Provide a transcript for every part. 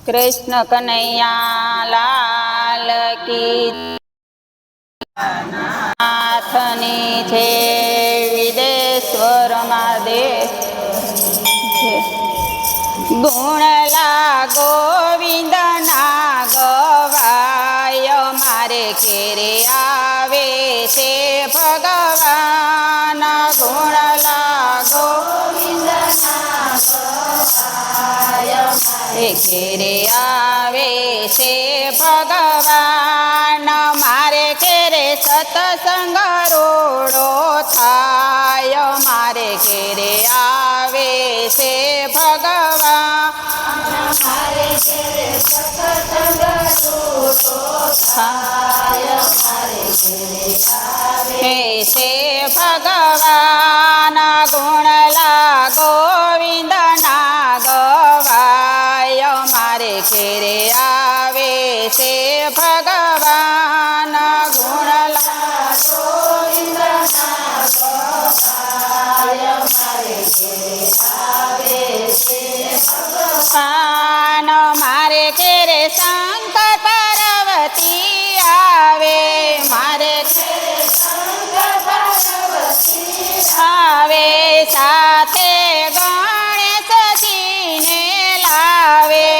કૃષ્ણ કનૈયા લાલ કી નાથની છે વિદેશ્વરમાં દેશ છે. ગુણલા ગોવિંદના ગવાય મારે ઘેરે આવે છે ભગવાન. ગુણલા ગોવિંદના ગવાય મારે ઘેરે આવે છે ભગવાન. મારે ઘેરે સત્સંગ રોડો થાય મારે ઘેરે આવે છે ભગવાન. મારે ઘેરે સત્સંગ રોડો થાય મારે ઘેરે આવે છે ભગવાન. ગુણલા ગોવિંદના ગવાય મારે ઘેરે આવે છે ભગવાન. ગુણલા ગોવિંદના ગવાય મારે ઘેરે આવે છે ભગવાન. મારે ઘેરે શંકર પાર્વતી આવે મારે ઘેરે શંકર પાર્વતી આવે. સાથે ગણેશજીને લાવે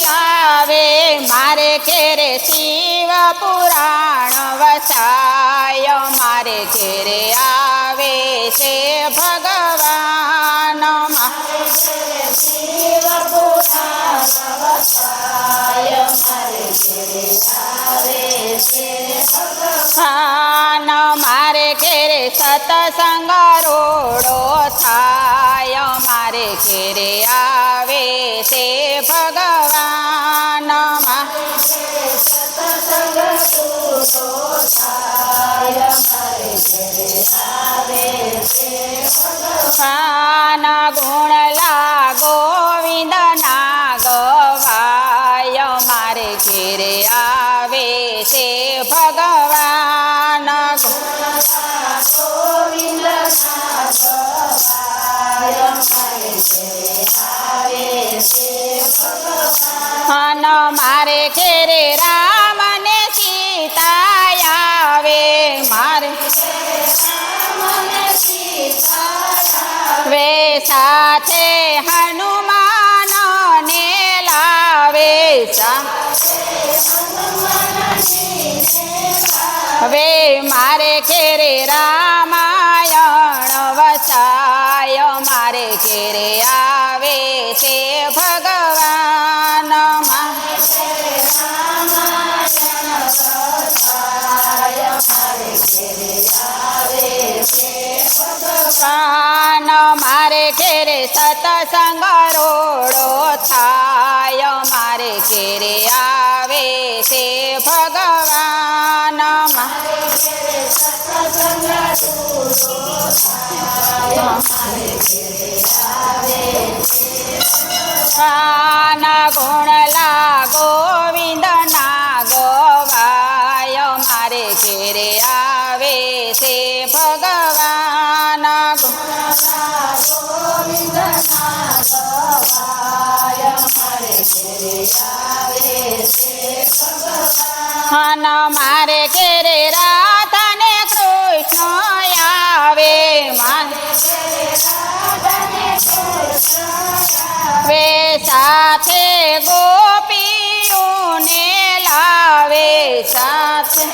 લાવે. મારે ઘેરે શિવ પુરાણ વસાય મારે ઘેરે આવે છે ભગવાન. મારે ઘેરે શિવ પુરાણ વસાય મારે ઘેરે આવે છે ભગવાન. મારે ઘેરે સત્સંગ રોડો થાય મારે ઘેરે આવે છે ભગવાન. મારે ઘેરે સત્સંગ રોડો થાય મારે ઘેરે આવે છે ભગવાન. ગુણલા ગોવિંદના ગવાય મારે ઘેરે આવે છે ભગવાન. ગુણલા ગોવિંદના ગવાય મારે ઘેરે આવે છે ભગવાન. મારે ઘેરે રામ ને સીતા આવે મારે ઘેરે રામ ને સીતા આવે. સાથે હનુમાન ને લાવે હવે. મારે ઘેરે રામાયણ વસાય મારે ઘેરે આવે છે ભગવાન. મારે ઘેરે રામાયણ વસાય મારે ઘેરે આવે છે ભગવાન. મારે ઘેરે સત્સંગ રોડો થાય મારે ઘેરે આવે છે ભગવાન. મારે ઘેરે સત્સંગ રોડો થાય મારે ઘેરે આવે છે ભગવાન. ગુણલા ગોવિંદના ગવાય મારે ઘેરે આવે છે ભગવાન. ગુણલા ગોવિંદના ગવાય મારે ઘેરે આવે છે ભગવાન. મારે ઘેરે રાધા ને કૃષ્ણ આવે મારે ઘેરે રાધા ને કૃષ્ણ આવે. સાથે ગોપીઓને લાવે સાથે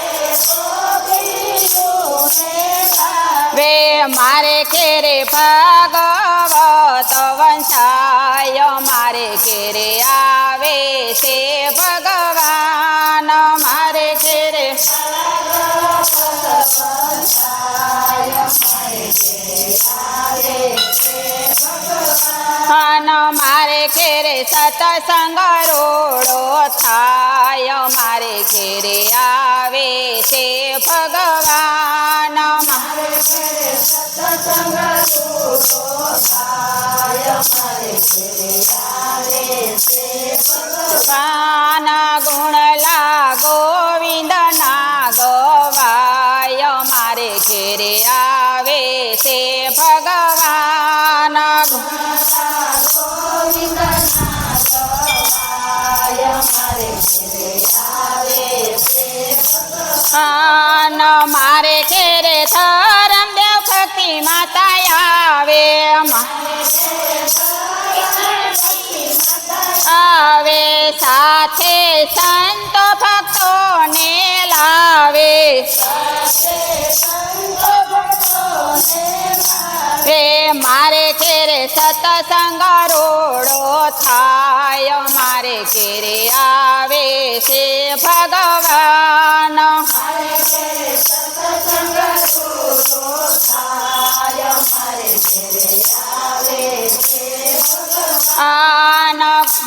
ગોપીઓને લાવે. મારે ઘેરે ભાગવત વંશાય મારે ઘેરે આવે છે ભગવાન. મારે ઘેરે ભાગવત વંશાય મારે ઘેરે આવે છે ભગવાન. મારે ઘેરે સત્સંગ રોડો થાય મારે ઘેરે આવે છે ભગવાન. મારે ઘેરે સત્સંગ રોડો થાય મારે ઘેરે આવે છે ભગવાન. ગુણલા ગોવિંદના ગવાય મારે ઘેરે આવે છે ભગવાન. મારે ઘેરે ધરમદેવ ભક્તિ માતા આવે આવે સાથે સંતો ભક્તોને લાવે મારે ઘેરે સતસંગ રોડો થાય મારે ઘેરે આવે છે ભગવાન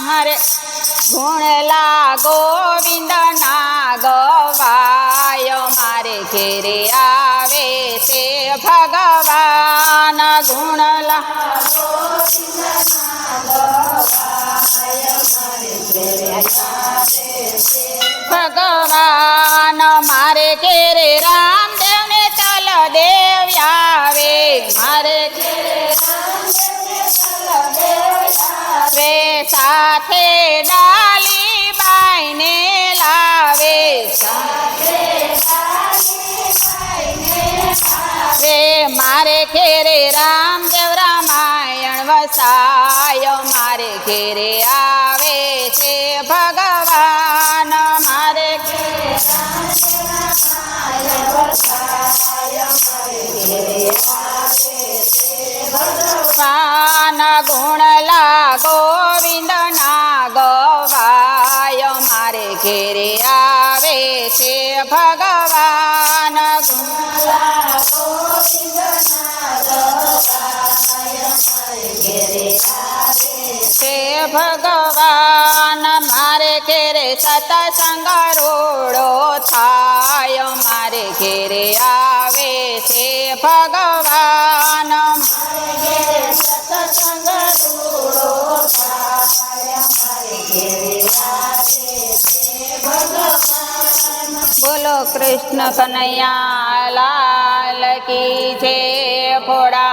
મારે ગુણલા ગોવિંદના ગવાય મારે ઘેરે આવે છે ભગવાન ગુણલા ભગવાન મારે ઘેરે રામદેવ ને તલદેવ આવે મારે સાથે ડાલીબાઈને લાવે મારે ઘેરે રામદેવ રામાયણ વસાય મારે ઘેરે આવે છે ભગવાન મારે ભગવાન ગુણલા ગોવિંદના ગવાય મારે ઘેરે આવે છે ભગવાન છે ભગવાન મારે ઘેરે સતસંગ રોડો થાય મારે ઘેરે આવે છે ભગવાન બોલો કૃષ્ણ કનૈયા લાલ કી જય. ફોડા